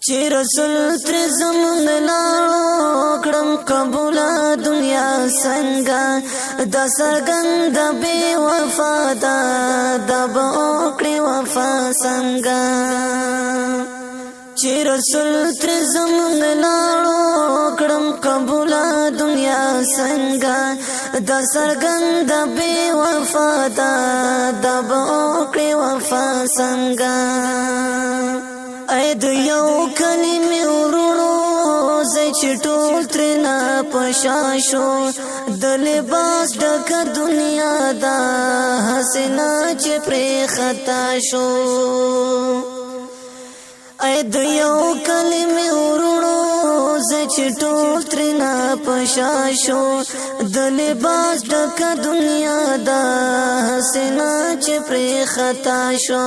چې رسول تر زمون لاړو کړم قبول دنیا څنګه د سرګند بے وفا دا د بوکړي وفا څنګه چې رسول تر زمون لاړو کړم قبول دنیا څنګه د سرګند بے وفا دا د بوکړي وفا څنګه اې د یو کلمې ورونو زې چې ټول ترنا پشاشو د لباس ډک دنیا دا حسنا چې پرې خطا شو اې د یو کلمې ورونو زې چې ټول ترنا پشاشو د لباس ډک دنیا دا حسنا چې پرې خطا شو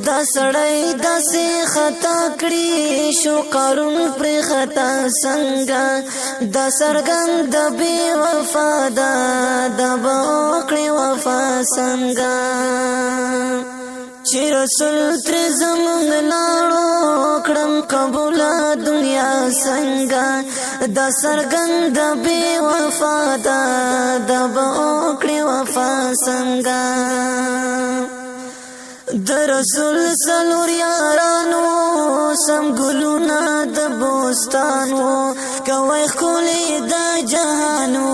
دا سړی داسې خطا کړی شو قارون پر خطا څنګه دا سرګند بے وفا دا د بوکړي وفا څنګه چې رسول تر زمون لاړو کړم قبول دنیا څنګه دا سرګند بے وفا دا د بوکړي وفا څنګه د رسول سلور یارانو سم ګلونا د بوستانو کوي خولي د جهانو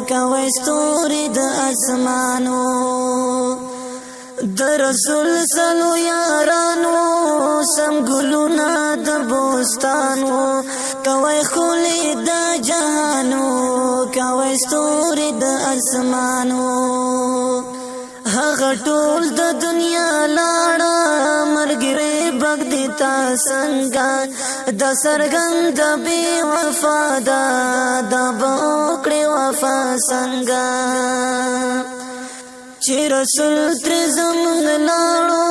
کوي ستوري د اسمانو د رسول سلور یارانو سم ګلونا د بوستانو کوي خولي د جهانو کوي ستوري د اسمانو هغه ټول د دنیا لاړه مرګري بغدي تا څنګه د سرګند بے وفا دا د بوکړي وفا څنګه چې رسول تر زمون لاړو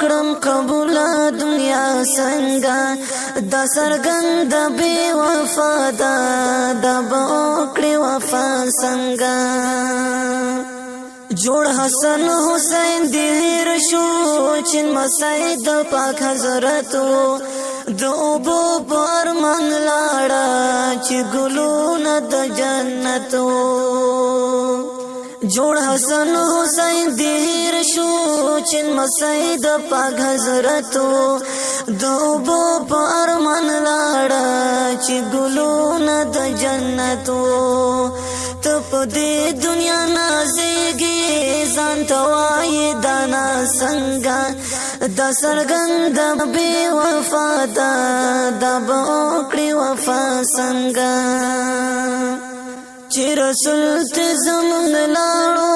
کړم قبول دنیا څنګه د سرګند بے وفا دا د بوکړي وفا څنګه جوړ حسن حسین دیر شو چن مسید پاک حضرتو د اوبو پرمن لاړه چې ګلونه د جنتو جوړ حسن حسین دیر شو چن مسید پاک حضرتو د اوبو پرمن لاړه چې ګلونه د جنتو تپ دې دنیا نازېږي ځان توای دانا څنګه د سرګند بے وفا دا د بوکړي وفا څنګه چې رسول ته زمون لاړو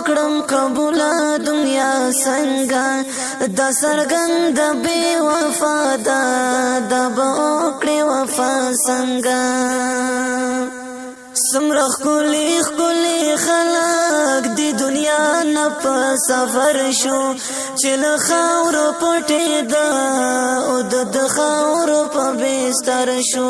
کړم قبول دنیا څنګه د سرګند بے وفا دا د بوکړي وفا څنګه سمرخ کولی خلی خلق دی دنیا نه په سفر شو چې له خاور پټې دا او د خاور په بستر شو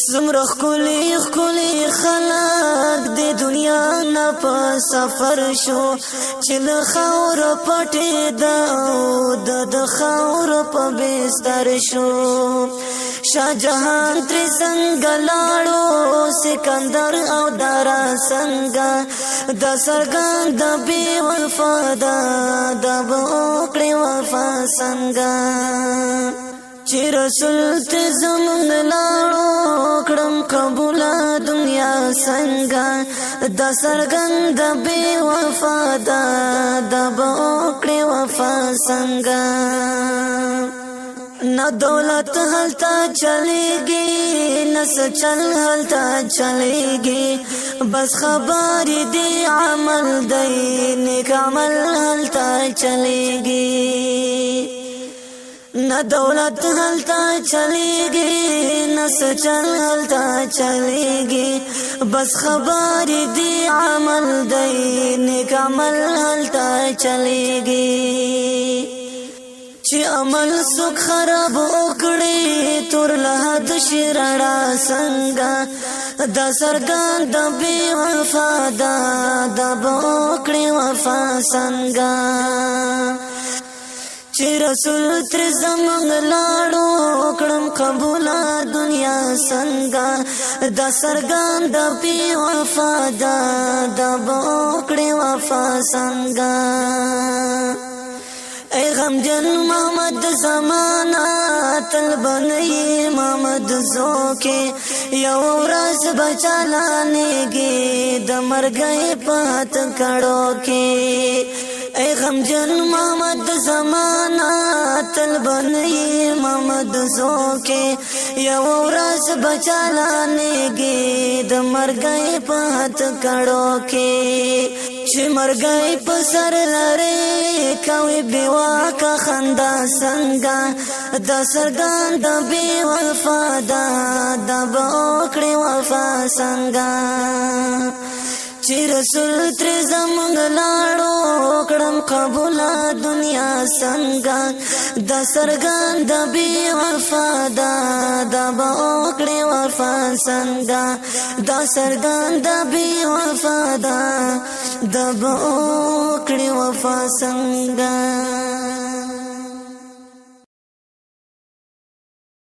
سمرخ کولی خلق دی دنیا نه په سفر شو چې له خاور پټې دا او د خاور په بستر شو شاه جهان تر څنګه لاړو سکندر او دارا څنګه د سرګند بے وفا دا د بوکړي وفا څنګه چې رسول ته زمون لاړو کړم قبول دنیا څنګه د سرګند بے وفا دا د بوکړي وفا څنګه نہ دولت ہلتا چلے گی نہ سچل ہلتا چلے گی بس خبر دی عمل دی نیک عمل ہلتا چلے گی نہ دولت ہلتا چلے گی نہ سچل ہلتا چلے گی بس خبر دی عمل دی نیک عمل ہلتا چلے گی چې عمل سو خراب وکړي تور له د شرړا څنګه د سرګند بے وفا دا د بوکړي وفا څنګه چې رسول تر زمونږ لاړو کړم قبوله دنیا څنګه دا سرګان د بی وفا دا به وکړې وفا څنګه ای غمجن محمد زمانہ تل بنئی محمد زوکے یو ورځ بچالانېږي د مرګۍ پات کړو کې ای غمجن محمد زمانہ تل بنئی محمد زوکے یو ورځ بچالانېږي د مرګۍ پات کړو کې چې مرګۍ په سر لري کوي بیواکه خندا څنګه دا سرګان د بی وفا دا به وکړې وفا څنګه چې رسول تر زمونږ لاړو کړم قبوله دنیا څنګه دا سرګان د بی وفا دا به وکړې وفا څنګه دا سرګان د بی وفا دا به وکړې وفا څنګه